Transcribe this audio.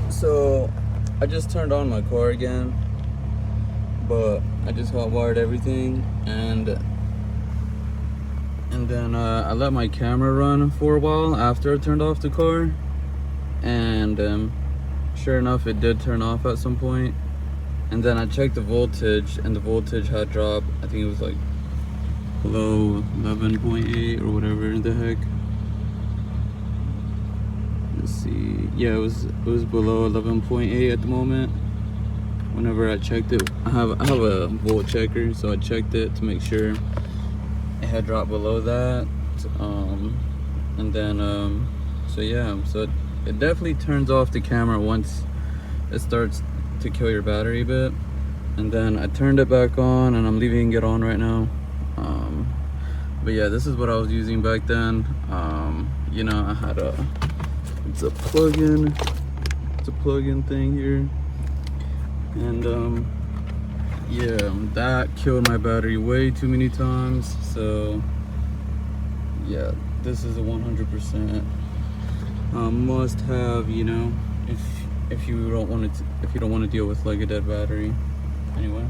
So I just turned on my car again, but I just hot-wired everything, and then I let my camera run for a while after I turned off the car, and sure enough, it did turn off at some point. And then I checked the voltage, and the voltage had dropped. I think it was like below 11.8 or whatever the heck. Let's see. Yeah, it was below 11.8 at the moment. Whenever I checked it, I have a volt checker, so I checked it to make sure it had dropped below that. And then so yeah, so it definitely turns off the camera once it starts to kill your battery a bit. And then I turned it back on, and I'm leaving it on right now. But yeah, this is what I was using back then. You know, I had it's a plug-in thing here, and yeah, that killed my battery way too many times. So yeah, this is a 100% must have, you know, if you don't want to deal with like a dead battery. Anyway.